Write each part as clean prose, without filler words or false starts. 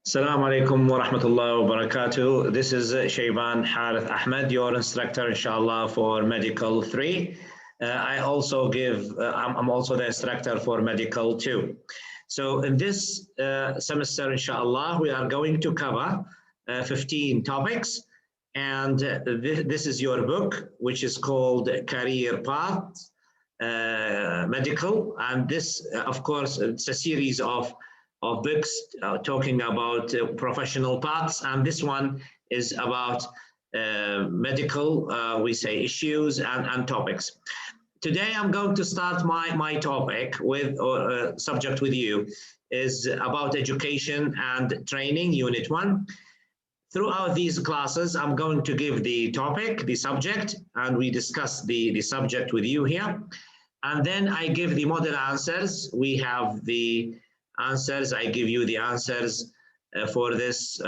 Assalamu alaikum wa rahmatullahi wa barakatuh. This is Shayban Harith Ahmed, your instructor, inshallah, for Medical 3. I'm also the instructor for Medical 2. So in this semester, inshallah, we are going to cover 15 topics. And this is your book, which is called Career Path Medical. And this, of course, it's a series of books talking about professional paths, and this one is about medical, we say, issues and topics. Today I'm going to start my topic with, or subject with you, is about education and training, Unit 1. Throughout these classes, I'm going to give the topic, the subject, and we discuss the subject with you here. And then I give the model answers. We have the answers. I give you the answers for this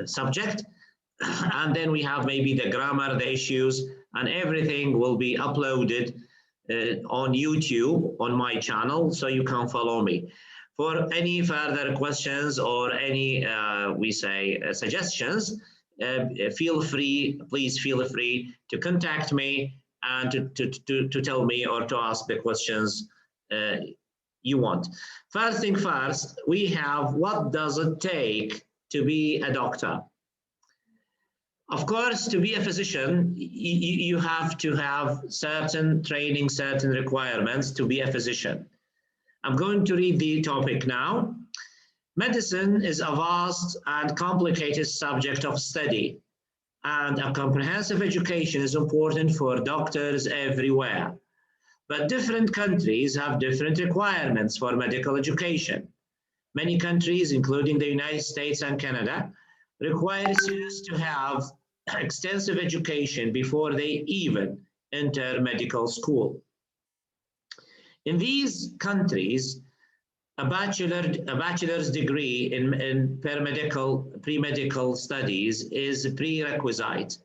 subject. And then we have maybe the grammar, the issues, and everything will be uploaded on YouTube on my channel, so you can follow me. For any further questions or any, suggestions, please feel free to contact me and to tell me or to ask the questions you want. First thing first, we have, what does it take to be a doctor? Of course, to be a physician, you have to have certain training, certain requirements to be a physician. I'm going to read the topic now. Medicine is a vast and complicated subject of study, and a comprehensive education is important for doctors everywhere. But different countries have different requirements for medical education. Many countries, including the United States and Canada, require students to have extensive education before they even enter medical school. In these countries, a bachelor's degree in pre-medical studies is a prerequisite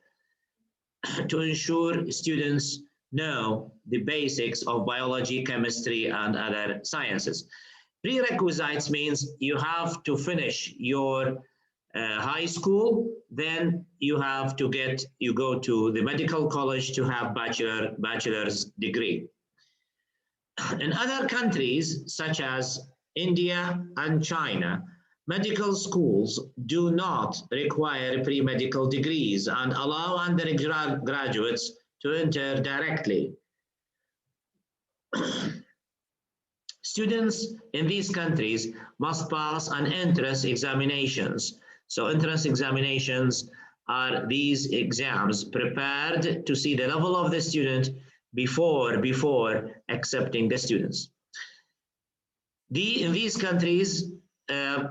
to ensure students know the basics of biology, chemistry, and other sciences. Prerequisites means you have to finish your high school, then you go to the medical college to have bachelor's degree. In other countries, such as India and China, medical schools do not require pre-medical degrees and allow undergraduates to enter directly. Students in these countries must pass an entrance examinations. So entrance examinations are these exams prepared to see the level of the student before accepting the students. In these countries,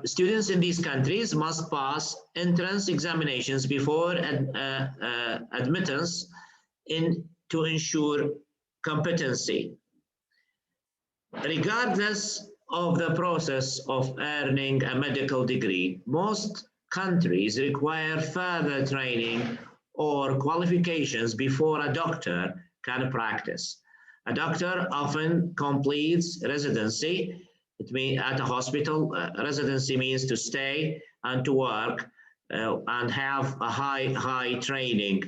students in these countries must pass entrance examinations before admittance to ensure competency. Regardless of the process of earning a medical degree, most countries require further training or qualifications before a doctor can practice. A doctor often completes residency. It means at a hospital. Residency means to stay and to work and have a high training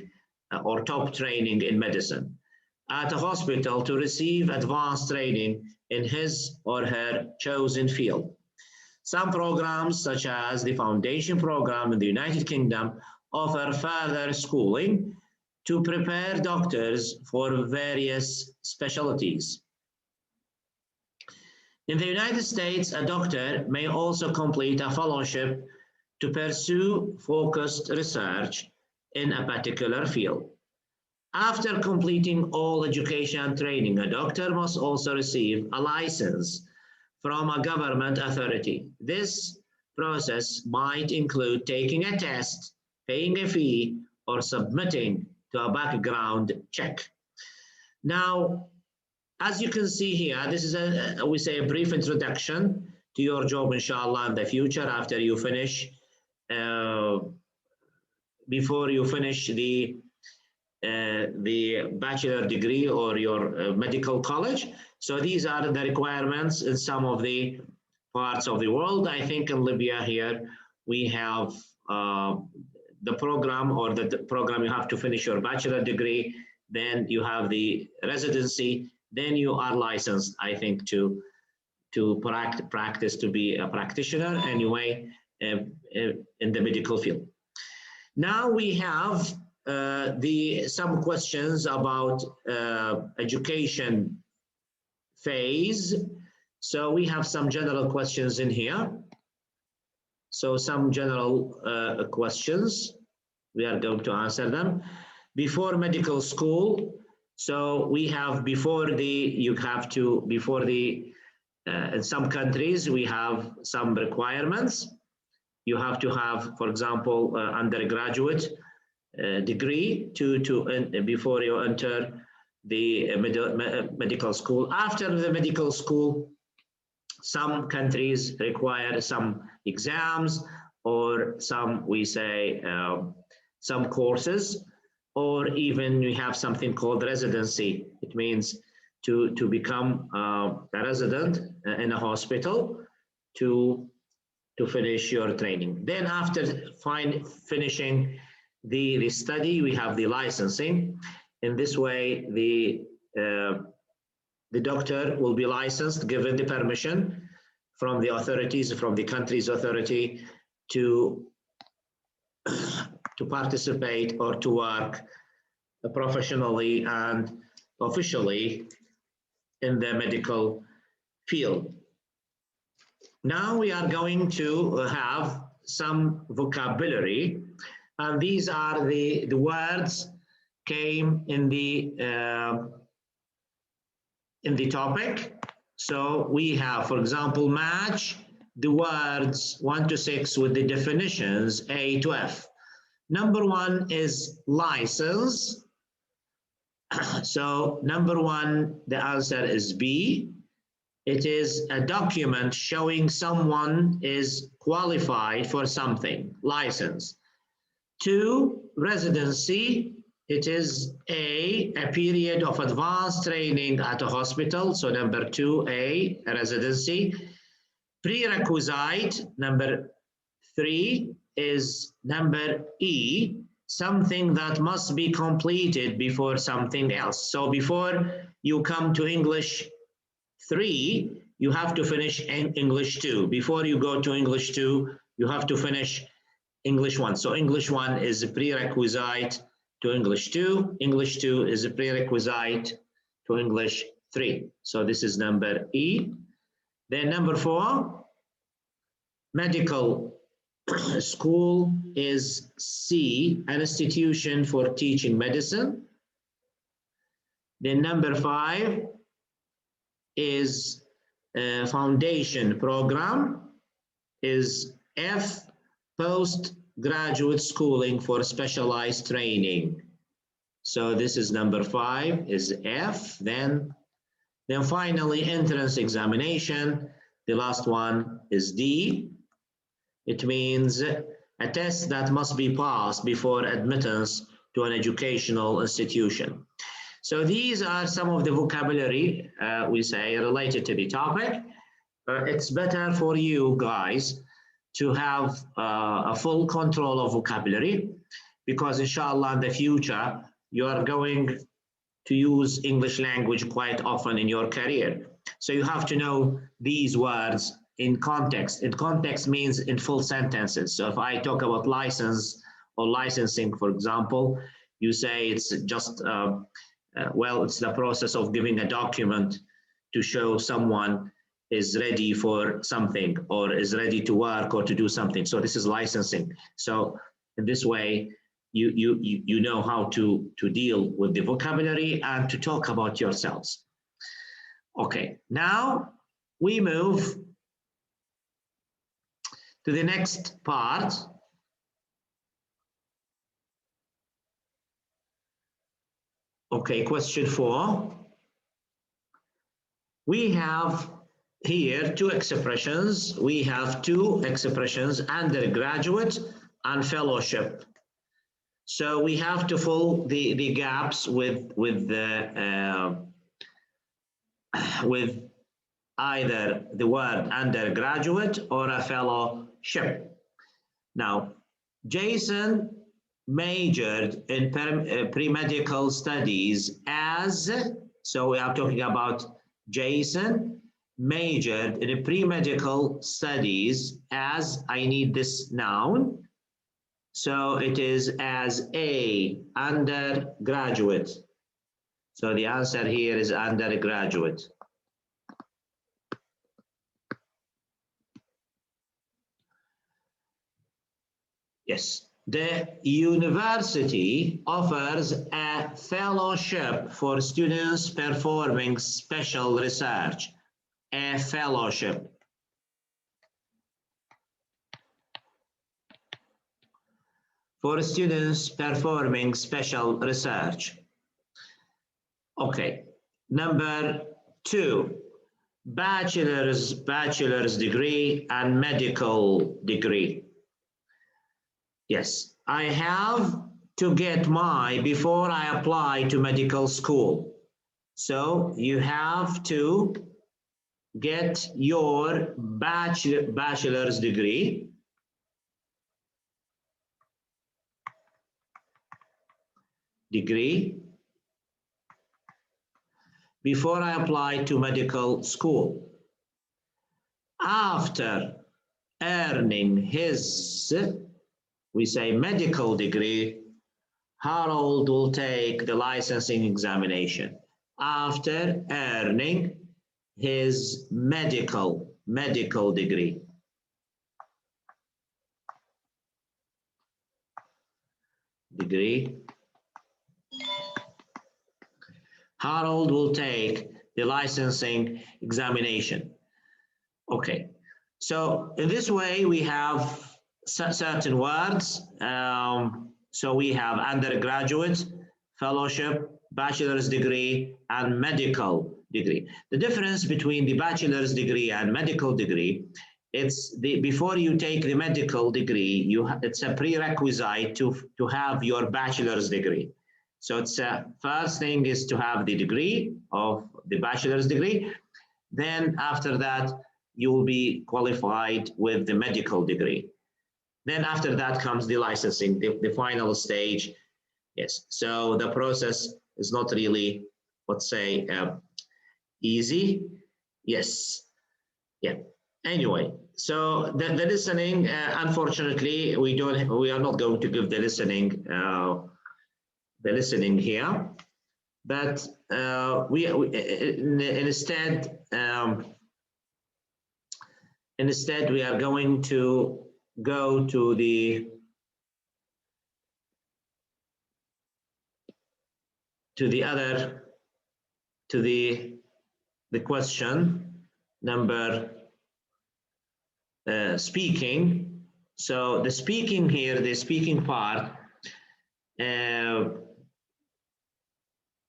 or top training in medicine. At a hospital to receive advanced training in his or her chosen field. Some programs, such as the Foundation Program in the United Kingdom, offer further schooling to prepare doctors for various specialties. In the United States, a doctor may also complete a fellowship to pursue focused research in a particular field. After completing all education and training, a doctor must also receive a license from a government authority. This process might include taking a test, paying a fee, or submitting to a background check. Now, as you can see here, this is a brief introduction to your job, inshallah, in the future after you finish, before you finish the bachelor degree or your medical college. So these are the requirements in some of the parts of the world. I think in Libya here, we have the program, or the program you have to finish your bachelor degree, then you have the residency, then you are licensed, I think, to practice, to be a practitioner anyway in the medical field. Now we have some questions about education phase. So we have some general questions in here. So some general questions, we are going to answer them. Before medical school, so we have in some countries, we have some requirements. You have to have, for example, undergraduate degree before you enter the medical school. After the medical school, some countries require some exams, or some courses, or even we have something called residency. It means to become a resident in a hospital to finish your training. Then after finishing the study, we have the licensing. In this way, the doctor will be licensed, given the permission from the authorities, from the country's authority, to participate or to work professionally and officially in the medical field. Now we are going to have some vocabulary, and these are the words came in the topic. So we have, for example, match the words 1 to 6 with the definitions A to F. Number 1 is license. So number 1, the answer is B. It is a document showing someone is qualified for something, license. 2, residency. It is a period of advanced training at a hospital. So number 2, a residency. Prerequisite, number 3, is number E, something that must be completed before something else. So before you come to English 3, you have to finish English 2. Before you go to English 2, you have to finish English 1. So English 1 is a prerequisite to English 2. English 2 is a prerequisite to English 3. So this is number E. Then number 4, medical school is C, an institution for teaching medicine. Then number 5 is foundation program, is F, postgraduate schooling for specialized training. So this is number 5 is F. Then finally entrance examination, the last one is D. It means a test that must be passed before admittance to an educational institution. So these are some of the vocabulary we say related to the topic. It's better for you guys to have a full control of vocabulary, because inshallah in the future you are going to use English language quite often in your career. So you have to know these words in context. In context means in full sentences. So if I talk about license or licensing, for example, you say it's just, well, it's the process of giving a document to show someone is ready for something or is ready to work or to do something. So this is licensing. So in this way, you know how to deal with the vocabulary and to talk about yourselves. Okay, now we move to the next part. Okay, question 4. We have here 2 expressions. We have 2 expressions, undergraduate and fellowship. So we have to fill the gaps with either the word undergraduate or a fellowship. Now, Jason majored in pre-medical studies as, so we are talking about Jason majored in pre-medical studies as, I need this noun, so it is as a undergraduate. So the answer here is undergraduate. Yes, the university offers a fellowship for students performing special research. A fellowship. For students performing special research. Okay, number 2, bachelor's degree and medical degree. Yes, I have to get my before I apply to medical school. So you have to get your bachelor's degree before I apply to medical school. After earning his, we say, medical degree, Harold will take the licensing examination. After earning his medical degree. Harold will take the licensing examination. Okay, so in this way we have certain words. So we have undergraduate, fellowship, bachelor's degree, and medical degree. The difference between the bachelor's degree and medical degree, it's before you take the medical degree, it's a prerequisite to have your bachelor's degree. So it's first thing is to have the degree of the bachelor's degree. Then after that, you will be qualified with the medical degree. Then after that comes the licensing, the final stage. Yes, so the process is not really, let's say, easy. Yes, yeah. Anyway, so the listening, unfortunately, we are not going to give the listening here, but instead we are going to go to the question number speaking. So the speaking here, the speaking part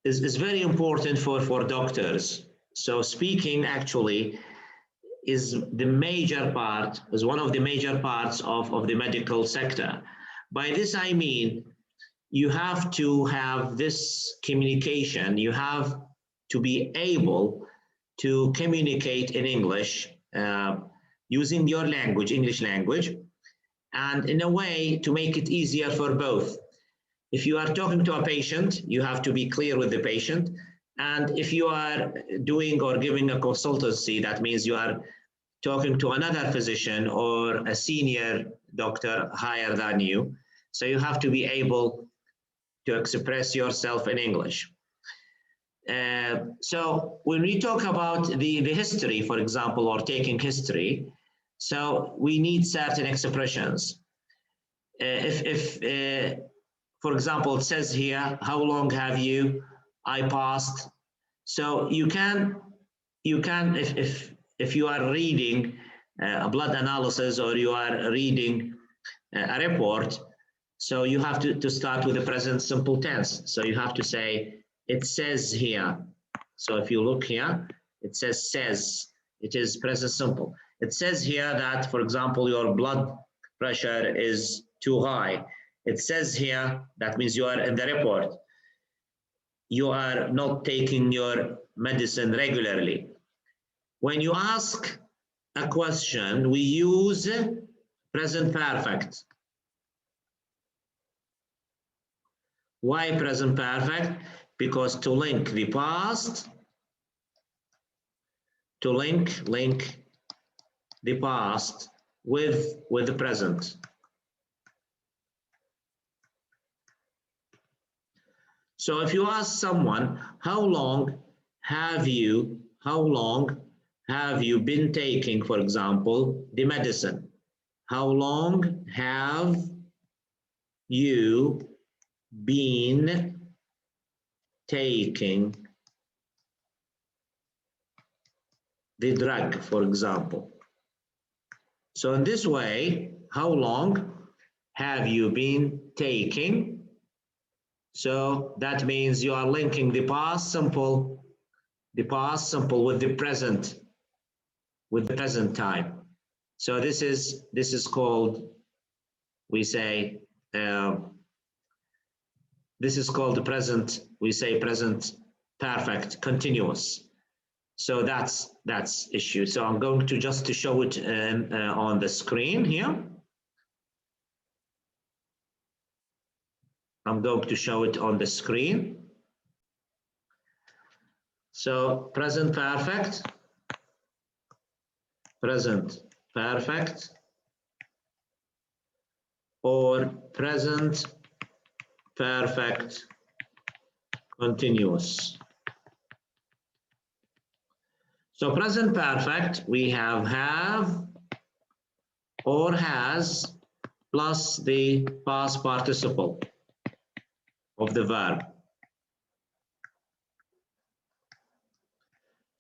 is very important for doctors. So speaking actually is the major part, is one of the major parts of the medical sector. By this I mean, you have to have this communication, you have to be able to communicate in English using your language, English language, and in a way to make it easier for both. If you are talking to a patient, you have to be clear with the patient. And if you are doing or giving a consultancy, that means you are talking to another physician or a senior doctor higher than you. So you have to be able to express yourself in English. So when we talk about the history, for example, or taking history, so we need certain expressions. For example, it says here, how long have you? I passed. So you can if you are reading a blood analysis or you are reading a report, so you have to start with the present simple tense. So you have to say, it says here. So if you look here, it says, it is present simple. It says here that, for example, your blood pressure is too high. It says here, that means you are in the report. You are not taking your medicine regularly. When you ask a question, we use present perfect. Why present perfect? Because to link the past, to link the past with the present. So if you ask someone, how long have you been taking, for example, the medicine? How long have you been taking the drug, for example? So in this way, how long have you been taking? So that means you are linking the past simple with the present time. So this is called, we say, this is called the present, we say present perfect continuous. So that's issue. So I'm going to just to show it on the screen here. I'm going to show it on the screen. So present perfect, or present perfect continuous. So present perfect, we have or has plus the past participle of the verb.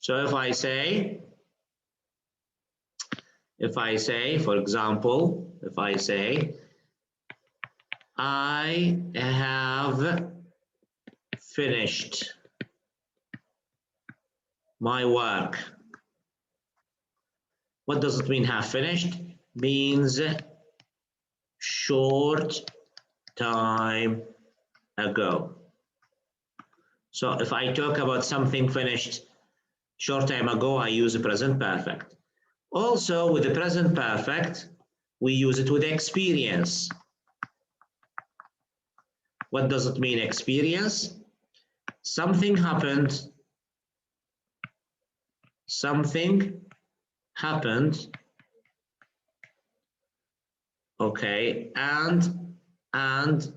So if I say, for example, if I say, I have finished my work. What does it mean, have finished? Means short time ago. So if I talk about something finished short time ago, I use the present perfect. Also with the present perfect, we use it with experience. What does it mean, experience? Something happened, okay, and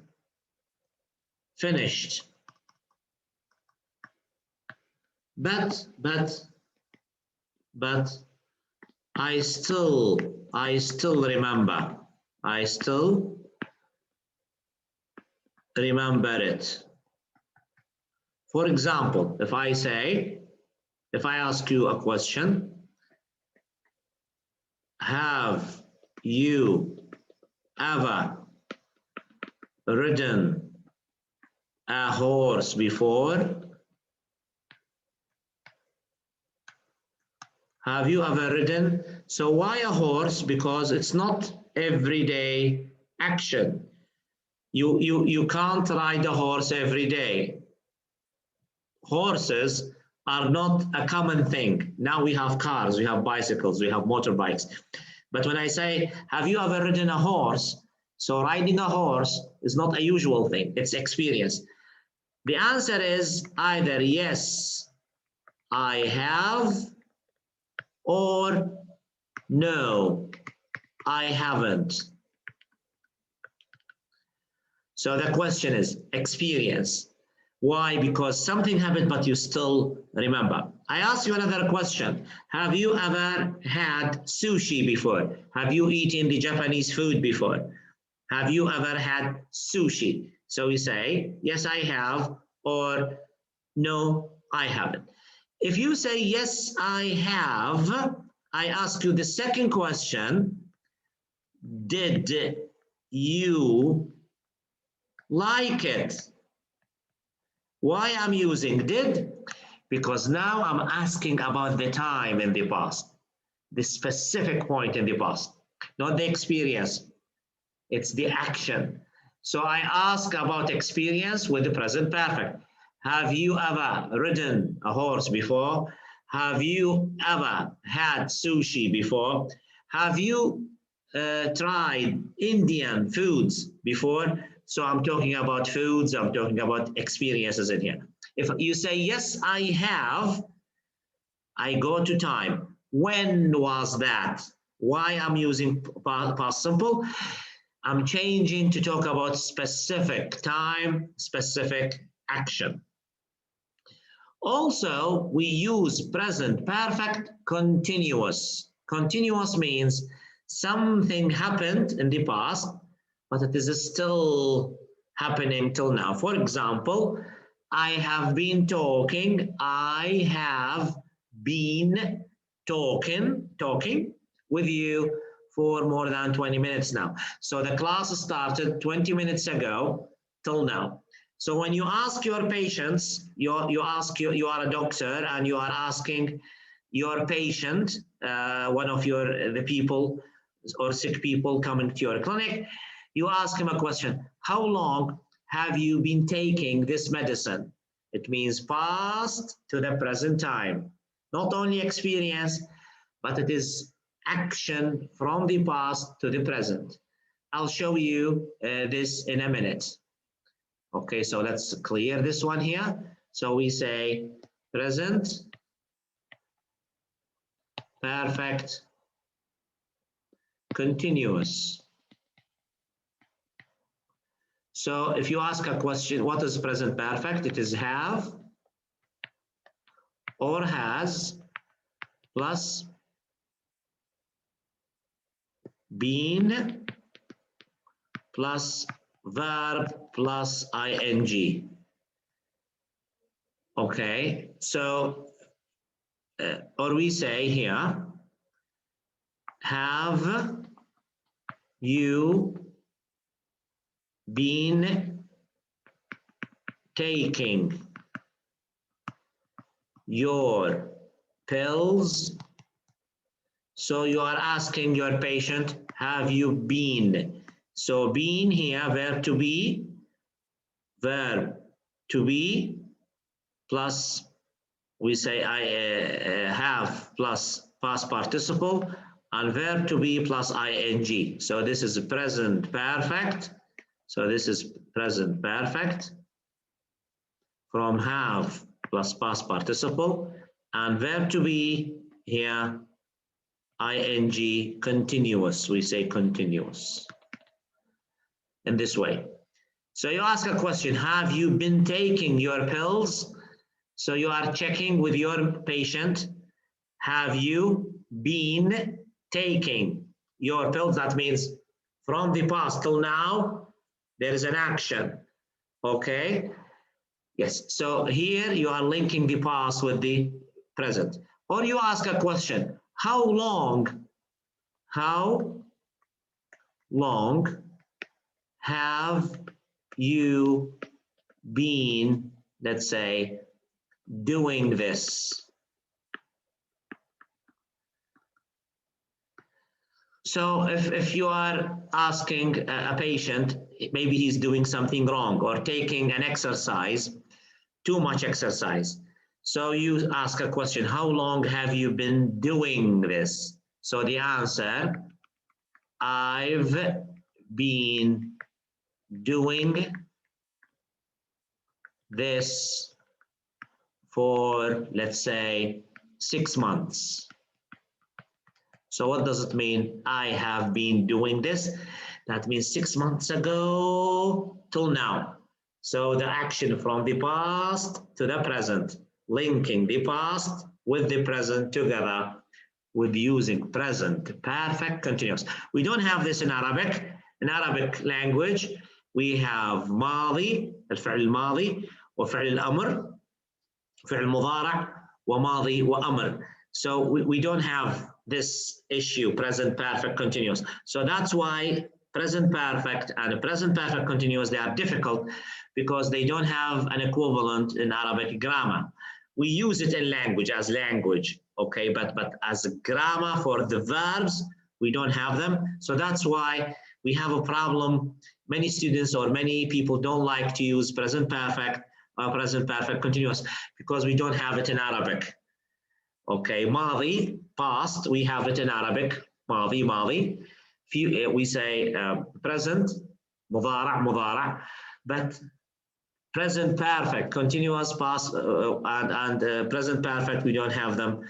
finished. But I still remember. I still remember it. For example, if I ask you a question, have you ever ridden a horse before? Have you ever ridden? So why a horse? Because it's not everyday action. You can't ride a horse every day. Horses are not a common thing. Now we have cars, we have bicycles, we have motorbikes. But when I say, have you ever ridden a horse? So riding a horse is not a usual thing, it's experience. The answer is either yes, I have, or no, I haven't. So the question is experience. Why? Because something happened, but you still remember. I ask you another question. Have you ever had sushi before? Have you eaten the Japanese food before? Have you ever had sushi? So we say, yes, I have, or no, I haven't. If you say, yes, I have, I ask you the second question, did you like it? Why I'm using did? Because now I'm asking about the time in the past, the specific point in the past, not the experience. It's the action. So I ask about experience with the present perfect. Have you ever ridden a horse before? Have you ever had sushi before? Have you tried Indian foods before? So I'm talking about foods, I'm talking about experiences in here. If you say, yes, I have, I go to time. When was that? Why I'm using past simple? I'm changing to talk about specific time, specific action. Also, we use present perfect continuous. Continuous means something happened in the past, but it is still happening till now. For example, I have been talking, I have been talking with you for more than 20 minutes now. So the class started 20 minutes ago till now. So when you ask your patients, you are a doctor and you are asking your patient, one of the people or sick people coming to your clinic, you ask him a question. How long have you been taking this medicine? It means past to the present time. Not only experience, but it is action from the past to the present. I'll show you this in a minute. Okay, so let's clear this one here. So we say present perfect continuous. So if you ask a question, what is present perfect? It is have or has plus been plus verb plus ing. Okay, so or we say here, have you been taking your pills? So you are asking your patient, have you been? So been here, verb to be plus we say I have plus past participle and verb to be plus ing. So this is present perfect. So this is present perfect from have plus past participle and verb to be here ing continuous. We say continuous in this way. So you ask a question, have you been taking your pills? So you are checking with your patient, have you been taking your pills? That means from the past till now, there is an action, okay? Yes, so here you are linking the past with the present. Or you ask a question, how long have you been, let's say, doing this? So if you are asking a patient, maybe he's doing something wrong or taking an exercise, too much exercise. So you ask a question, how long have you been doing this? So the answer, I've been doing this for, let's say, 6 months. So what does it mean? I have been doing this. That means 6 months ago till now. So the action from the past to the present, linking the past with the present together with using present perfect continuous. We don't have this in Arabic. In Arabic language, we have ماضي, الفعل الماضي, وفعل الأمر, فعل مضارع, وماضي وأمر. So we don't have this issue, present perfect continuous. So that's why present perfect and present perfect continuous, they are difficult because they don't have an equivalent in Arabic grammar. We use it in language as language, okay, but as a grammar for the verbs, we don't have them. So that's why we have a problem. Many students or many people don't like to use present perfect or present perfect continuous because we don't have it in Arabic. Okay, ماضي, past, we have it in Arabic, ماضي, ماضي. We say present, مضارع, مضارع, but present perfect, continuous past and present perfect, we don't have them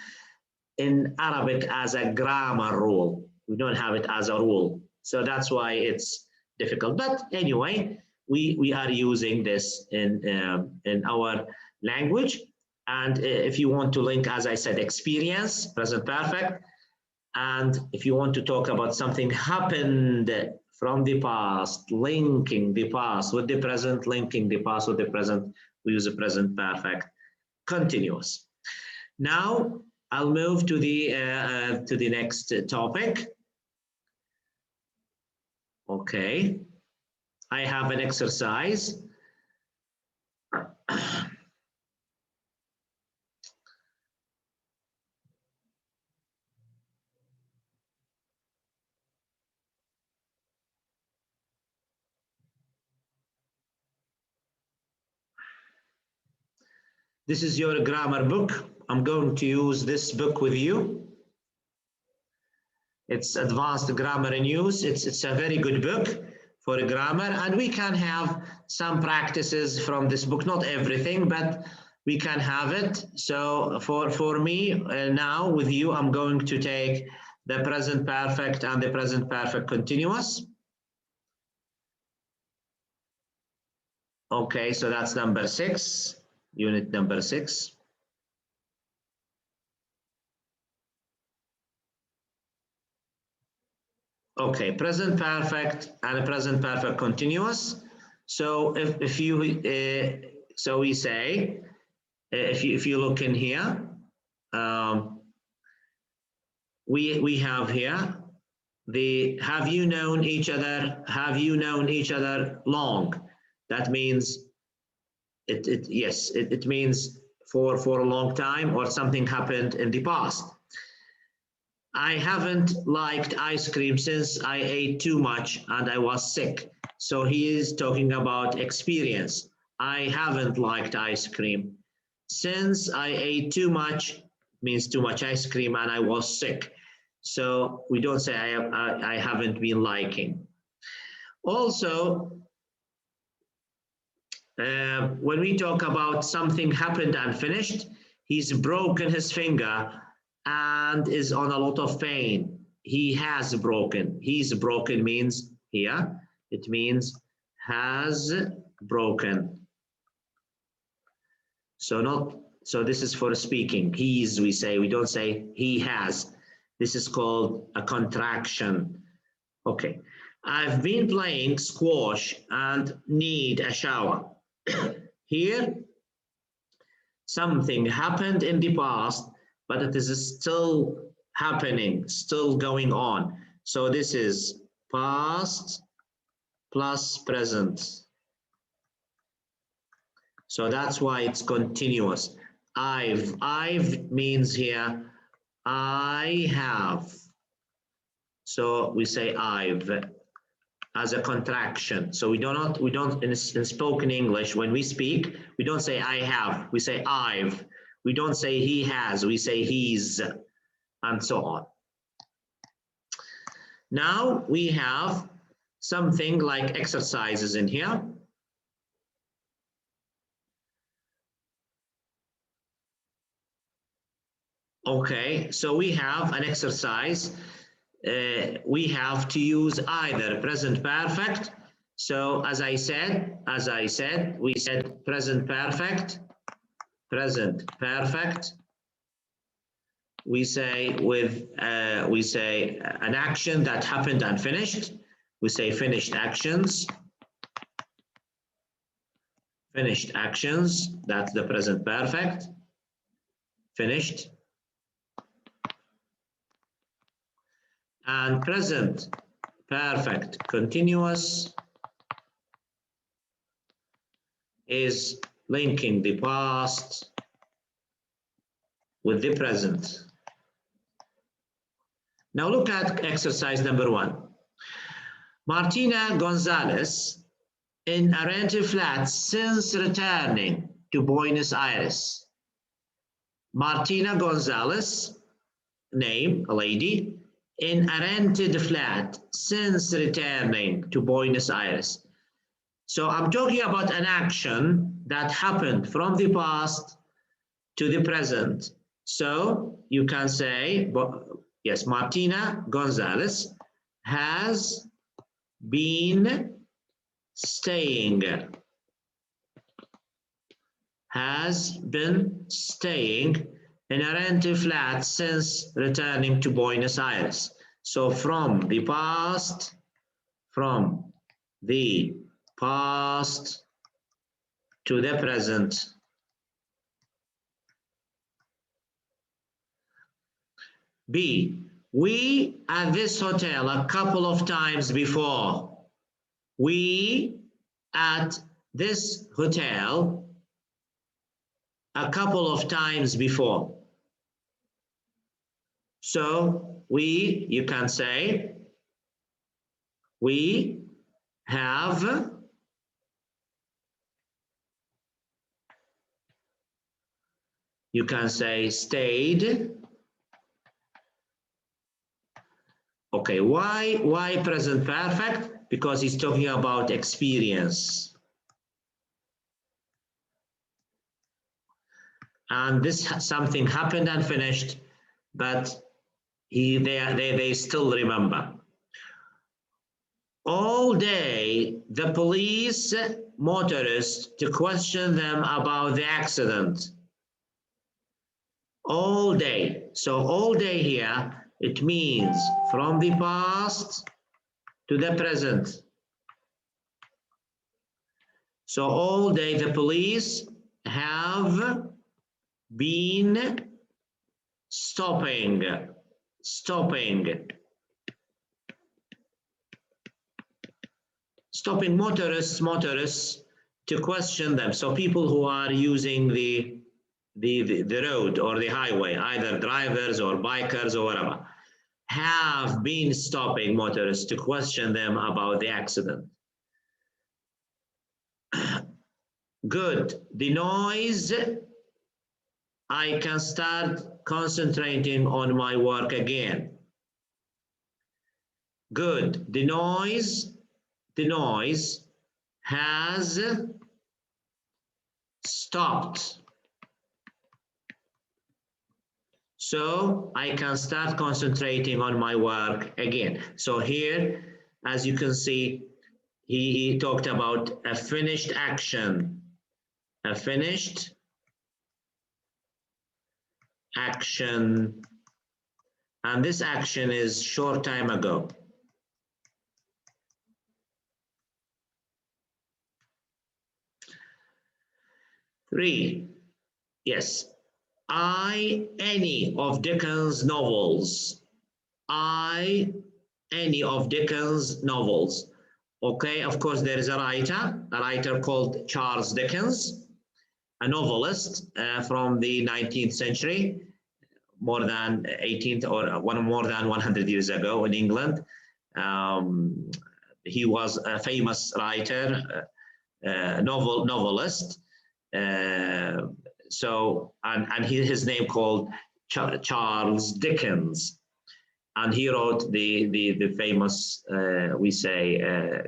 in Arabic as a grammar rule. We don't have it as a rule. So that's why it's difficult. But anyway, we are using this in our language. And if you want to link, as I said, experience, present perfect, and if you want to talk about something happened from the past, linking the past with the present, linking the past with the present, we use the present perfect continuous. Now I'll move to the next topic. Okay, I have an exercise. This is your grammar book. I'm going to use this book with you. It's Advanced Grammar in Use. It's a very good book for grammar, and we can have some practices from this book, not everything, but we can have it. So for me now with you, I'm going to take the present perfect and the present perfect continuous. Okay, so that's number 6, unit number 6. Okay, present perfect and present perfect continuous. So if you so we say if you look in here, we have here the have you known each other? Have you known each other long? That means it means for a long time or something happened in the past. I haven't liked ice cream since I ate too much and I was sick. So he is talking about experience. I haven't liked ice cream. Since I ate too much means too much ice cream and I was sick. So we don't say I haven't been liking. Also, when we talk about something happened and finished, he's broken his finger and is on a lot of pain. He has broken. He's broken means here, it means has broken. So this is for speaking. He's, we say, we don't say he has. This is called a contraction. Okay. I've been playing squash and need a shower. Here, something happened in the past, but it is still happening, still going on. So this is past plus present. So that's why it's continuous. I've means here, I have. So we say I've as a contraction. So we don't in spoken English, when we speak, we don't say I have, we say I've. We don't say he has, we say he's, and so on. Now we have something like exercises in here. Okay, so we have an exercise. We have to use either present perfect. So as I said, we said present perfect. We say we say an action that happened and finished. We say finished actions. Finished actions, that's the present perfect. Finished. And present perfect continuous is linking the past with the present. Now look at exercise number 1. Martina Gonzalez in a rented flat since returning to Buenos Aires. Martina Gonzalez, name, a lady, in a rented flat since returning to Buenos Aires. So I'm talking about an action that happened from the past to the present. So you can say, yes, Martina Gonzalez has been staying in a rented flat since returning to Buenos Aires. So from the past to the present. B, we at this hotel a couple of times before. We at this hotel a couple of times before. So you can say, we have you can say stayed. Okay, why present perfect? Because he's talking about experience. And this something happened and finished, but they still remember. All day, the police motorists to question them about the accident. All day. So all day here, it means from the past to the present. So all day the police have been stopping motorists to question them. So people who are using the road or the highway, either drivers or bikers or whatever, have been stopping motorists to question them about the accident. Good. The noise, I can start concentrating on my work again. Good. The noise has stopped. So I can start concentrating on my work again. So here, as you can see, he talked about a finished action. A finished action. And this action is short time ago. Three, yes. Any of Dickens' novels. Any of Dickens' novels. Okay, of course, there is a writer called Charles Dickens, a novelist from the 19th century, more than 18th or more than 100 years ago in England. He was a famous writer, novelist. His name called Charles Dickens, and he wrote the famous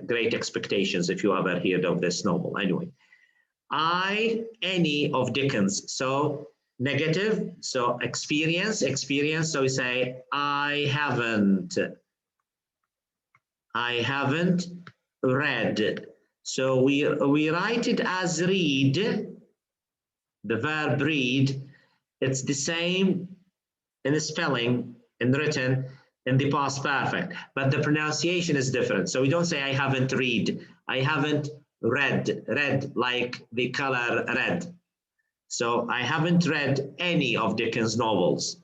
Great Expectations, if you ever heard of this novel. Anyway, any of Dickens, so negative, so experience, so we say I haven't read. So we write it as read. The verb read, it's the same in the spelling, in written, in the past perfect, but the pronunciation is different. So we don't say I haven't read, I haven't read like the color red. So I haven't read any of Dickens' novels.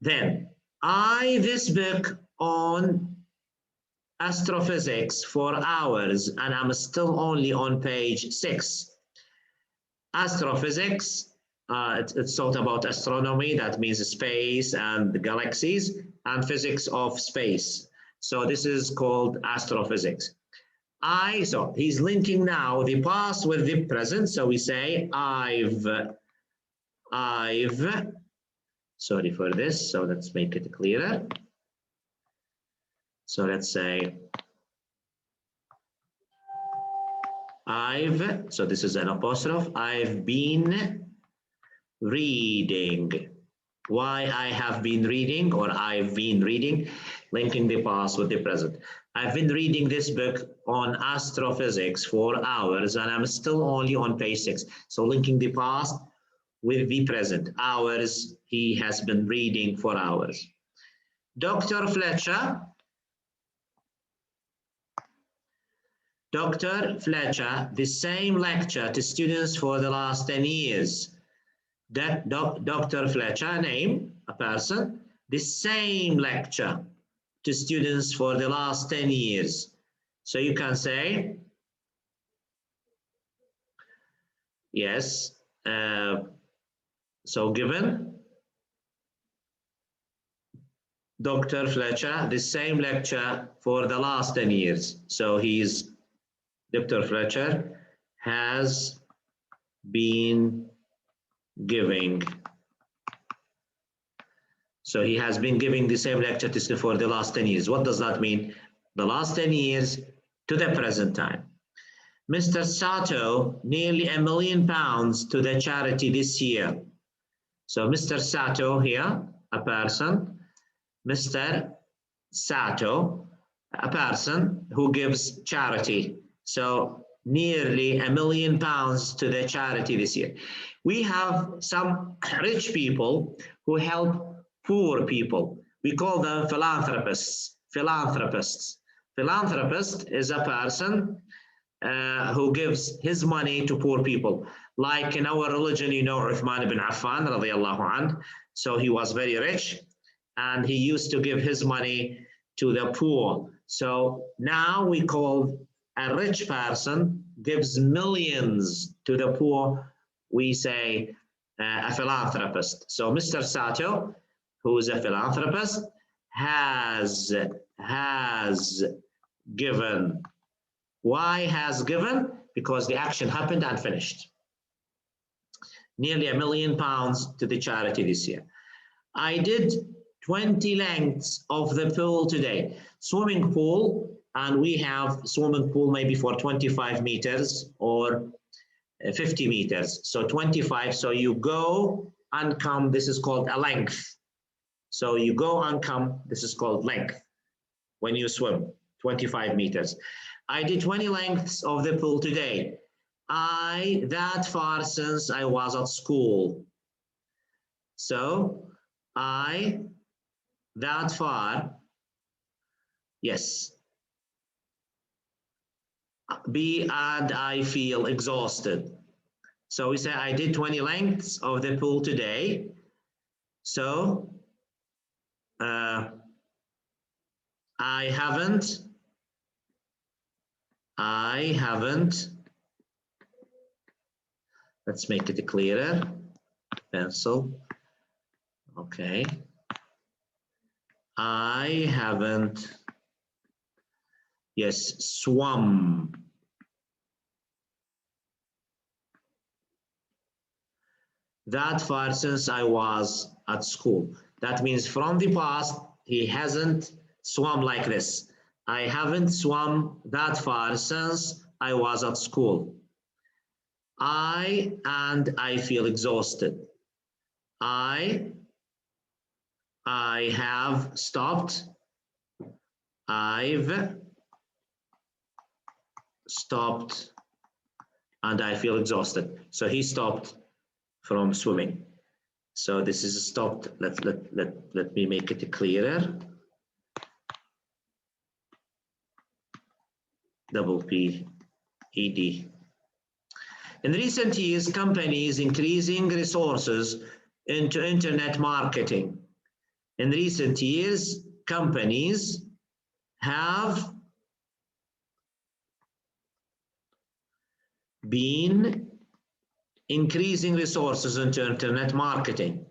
Then, this book on astrophysics for hours, and I'm still only on page 6. Astrophysics, it's taught about astronomy, that means space and the galaxies, and physics of space. So this is called astrophysics. So he's linking now the past with the present. So we say I've I've, sorry for this, so let's make it clearer. So let's say so this is an apostrophe, I've been reading. Why I have been reading, or I've been reading, linking the past with the present. I've been reading this book on astrophysics for hours and I'm still only on page 6. So linking the past with the present. Hours, he has been reading for hours. Dr. Fletcher the same lecture to students for the last 10 years. That Dr. Fletcher, name, a person, the same lecture to students for the last 10 years. So you can say, yes, so given Dr. Fletcher, the same lecture for the last 10 years. So Dr. Fletcher has been giving. So he has been giving the same lecture for the last 10 years. What does that mean? The last 10 years to the present time. Mr. Sato, nearly £1 million to the charity this year. So Mr. Sato here, a person. Mr. Sato, a person who gives charity. So nearly £1 million to the charity this year. We have some rich people who help poor people. We call them philanthropists. Philanthropist is a person who gives his money to poor people. Like in our religion, you know, Uthman ibn Affan, radiallahu anh. So he was very rich and he used to give his money to the poor. So now we call a rich person gives millions to the poor, we say a philanthropist. So Mr. Sato, who is a philanthropist, has given. Why has given? Because the action happened and finished. Nearly £1 million to the charity this year. I did 20 lengths of the pool today. Swimming pool, and we have swimming pool maybe for 25 meters or 50 meters. So 25, so you go and come, this is called a length. So you go and come, this is called length when you swim, 25 meters. I did 20 lengths of the pool today. That far since I was at school. So that far, yes. B, and I feel exhausted. So we say I did 20 lengths of the pool today. So I haven't, let's make it clearer, pencil, okay. I haven't, yes, swum that far since I was at school. That means from the past, he hasn't swum like this. I haven't swum that far since I was at school. I feel exhausted. I have stopped. I've stopped and I feel exhausted. So he stopped from swimming. So this is stopped. Let me make it clearer. Double P E D. In recent years, companies increasing resources into internet marketing. In recent years, companies have been increasing resources into internet marketing.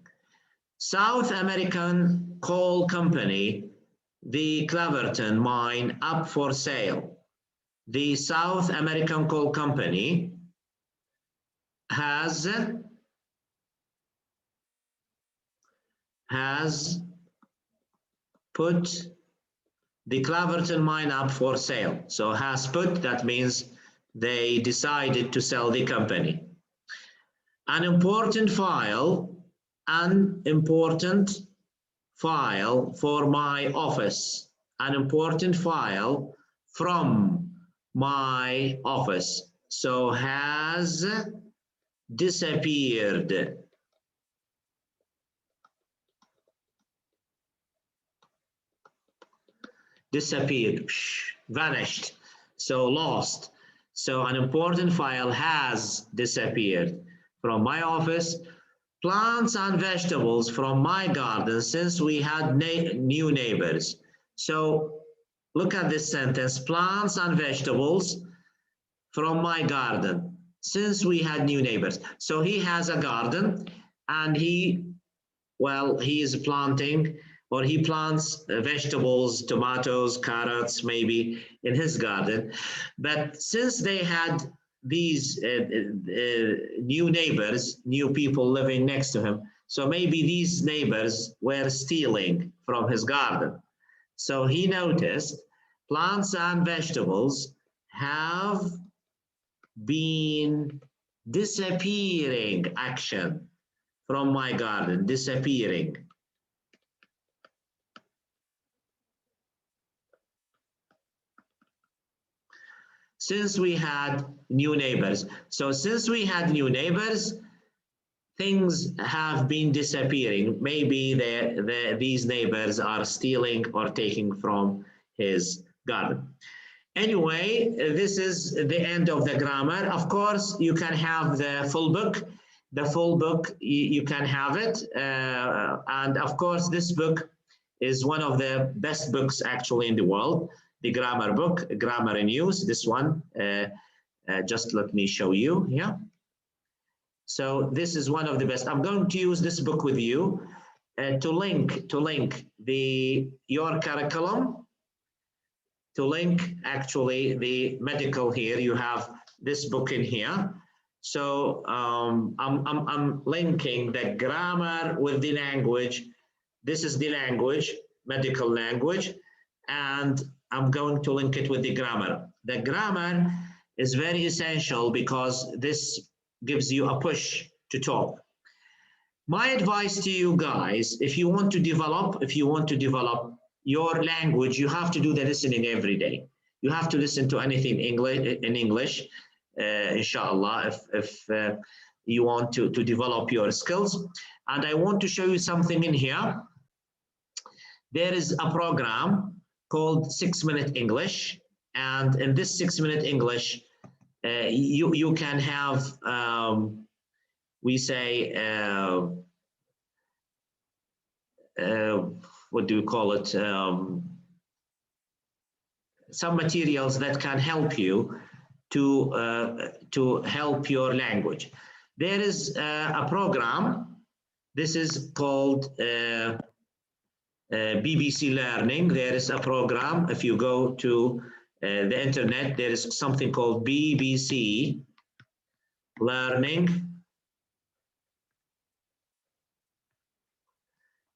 South American coal company, the Claverton mine, up for sale. The South American coal company has has put the Claverton mine up for sale. So has put, that means they decided to sell the company. An important file for my office, an important file from my office. So has disappeared. Disappeared, vanished, so lost. So an important file has disappeared from my office. Plants and vegetables from my garden since we had new neighbors. So look at this sentence, plants and vegetables from my garden since we had new neighbors. So he has a garden and he is planting, or he plants vegetables, tomatoes, carrots, maybe in his garden. But since they had these new neighbors, new people living next to him, so maybe these neighbors were stealing from his garden. So he noticed plants and vegetables have been disappearing, action from my garden, disappearing. Since we had new neighbors. So since we had new neighbors, things have been disappearing. Maybe these neighbors are stealing or taking from his garden. Anyway, this is the end of the grammar. Of course, you can have the full book. The full book, you can have it. And of course, this book is one of the best books actually in the world. The grammar book, Grammar in Use, this one. Just let me show you here. So this is one of the best. I'm going to use this book with you to link your curriculum, to link actually the medical here. You have this book in here. So I'm linking the grammar with the language. This is the language, medical language, and I'm going to link it with the grammar. The grammar is very essential because this gives you a push to talk. My advice to you guys, if you want to develop your language, you have to do the listening every day. You have to listen to anything in English, inshallah, if you want to develop your skills. And I want to show you something in here. There is a program called 6-Minute English. And in this 6-Minute English, you can have, we say, what do you call it? Some materials that can help you to help your language. There is a program. This is called BBC Learning. There is a program. If you go to the internet, there is something called BBC Learning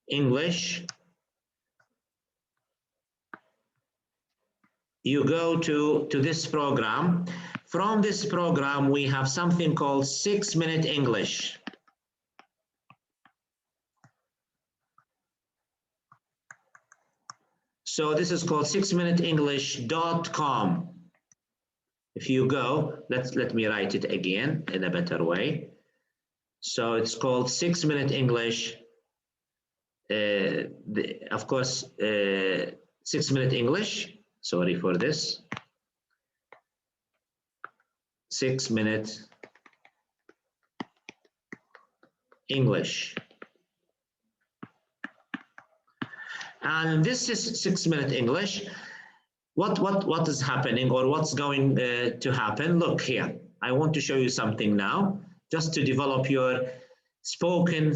English. You go to this program. From this program, we have something called 6-Minute English. So this is called 6minuteenglish.com. If you go, let me write it again in a better way. So it's called 6-Minute English. Of course, 6-Minute English. Sorry for this. 6-Minute English. And this is 6-Minute English. What is happening, or what's going to happen? Look here. I want to show you something now, just to develop your spoken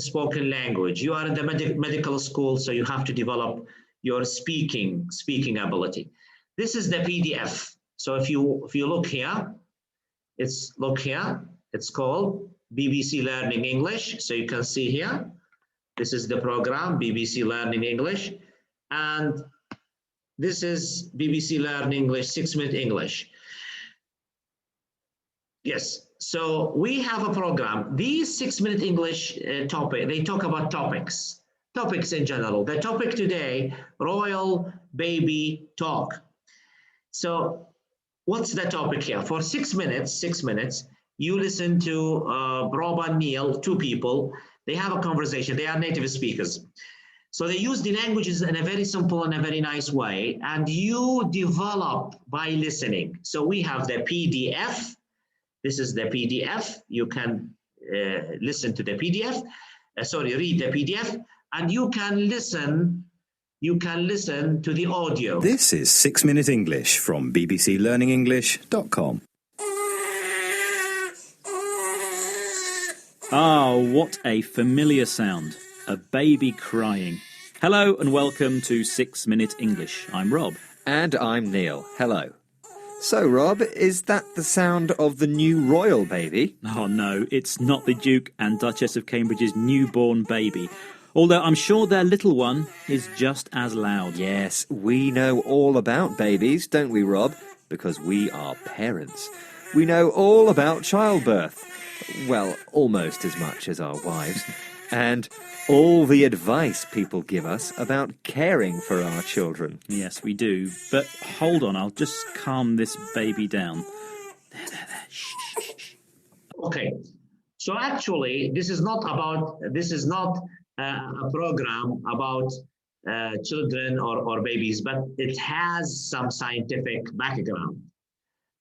language. You are in the medical school, so you have to develop your speaking ability. This is the PDF. So if you look here, it's called BBC Learning English. So you can see here, This is the program, BBC Learning English. And this is BBC Learn English, 6-minute English. Yes, so we have a program. These 6-minute English topic, they talk about topics in general. The topic today, royal baby talk. So what's the topic here? For 6 minutes, you listen to Rob and Neil, two people. They have a conversation. They are native speakers. So they use the languages in a very simple and a very nice way. And you develop by listening. So we have the PDF. This is the PDF. You can listen to the PDF. Read the PDF. And you can listen to the audio. This is 6-minute English from bbclearningenglish.com. Ah, what a familiar sound. A baby crying. Hello and welcome to 6-minute English. I'm Rob. And I'm Neil. Hello. So, Rob, is that the sound of the new royal baby? Oh no, it's not the Duke and Duchess of Cambridge's newborn baby. Although I'm sure their little one is just as loud. Yes, we know all about babies, don't we, Rob? Because we are parents. We know all about childbirth. Well, almost as much as our wives. And all the advice people give us about caring for our children. Yes, we do. But hold on, I'll just calm this baby down. There. Shh. Okay. So actually, this is not a program about children or babies, but it has some scientific background.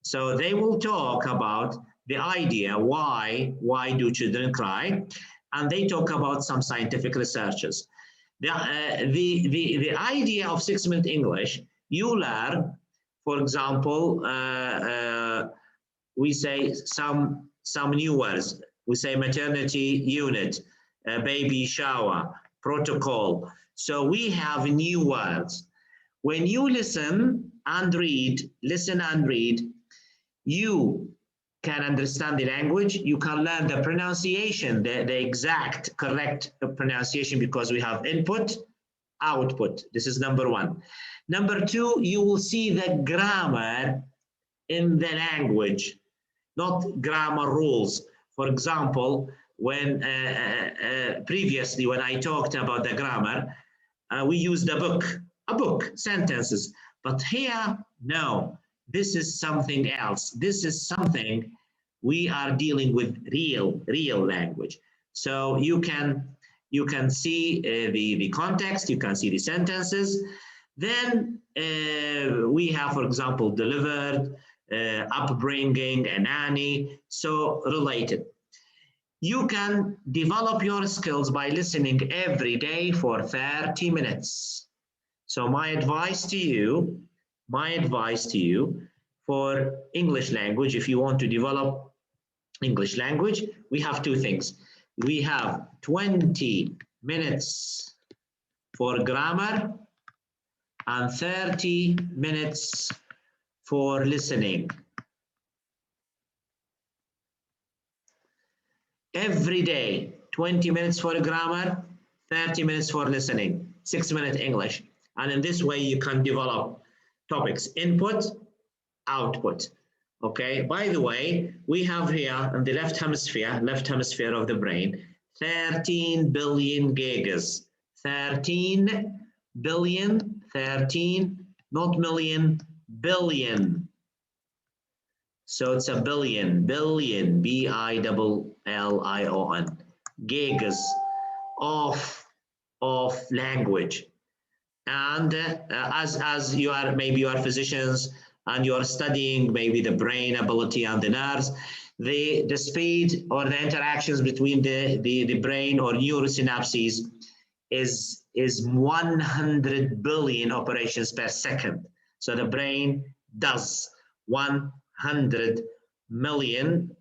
So they will talk about the idea why do children cry, and they talk about some scientific researches. The idea of 6-minute English, you learn, for example, we say some new words. We say maternity unit, baby shower, protocol. So we have new words. When you listen and read, you can understand the language. You can learn the pronunciation, the exact correct pronunciation, because we have input, output. This is number one. Number two, you will see the grammar in the language, not grammar rules. For example, when previously when I talked about the grammar, we used a book, sentences. But here, no, this is something else. This is something we are dealing with real language. So you can see the context, you can see the sentences. Then we have, for example, delivered, upbringing, a nanny, so related. You can develop your skills by listening every day for 30 minutes. So my advice to you for English language, if you want to develop English language, we have two things. We have 20 minutes for grammar and 30 minutes for listening. Every day, 20 minutes for grammar, 30 minutes for listening, 6-minute English. And in this way, you can develop topics, input, output. Okay, by the way, we have here in the left hemisphere of the brain, 13 billion gigas. 13 billion, 13, not million, billion. So it's a billion, B-I-L-L-I-O-N, gigas of language. And as you are, maybe you are physicians and you are studying maybe the brain ability and the nerves, the speed or the interactions between the brain or neurosynapses is 100 billion operations per second. So the brain does 100 million,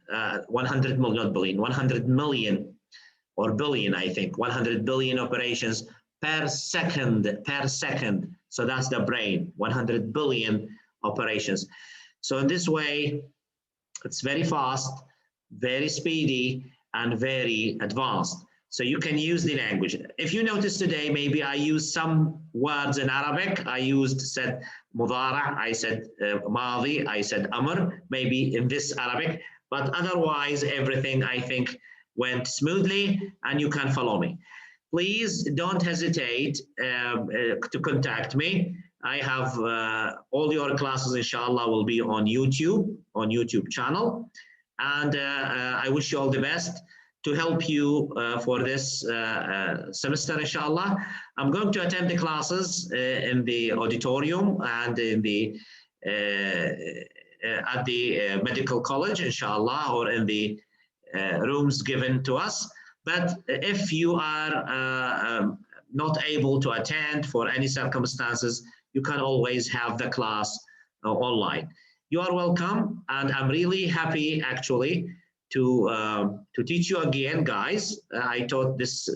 100 million, not billion, 100 million or billion, I think, 100 billion operations per second. So that's the brain, 100 billion operations. So in this way, it's very fast, very speedy, and very advanced. So you can use the language. If you notice today, maybe I used some words in Arabic. I said mudara, I said madi, I said amr, maybe in this Arabic, but otherwise everything I think went smoothly and you can follow me. Please don't hesitate to contact me. I have all your classes, inshallah, will be on YouTube channel. And I wish you all the best to help you for this semester, inshallah. I'm going to attend the classes in the auditorium and in the at the medical college, inshallah, or in the rooms given to us. But if you are not able to attend for any circumstances, you can always have the class online. You are welcome, and I'm really happy actually to teach you again, guys. I taught this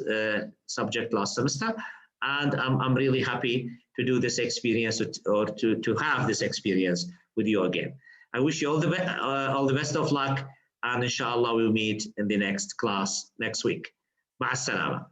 subject last semester, and I'm really happy to do this experience or to have this experience with you again. I wish you all the best of luck, and inshallah we'll meet in the next class next week. Ma'as salama.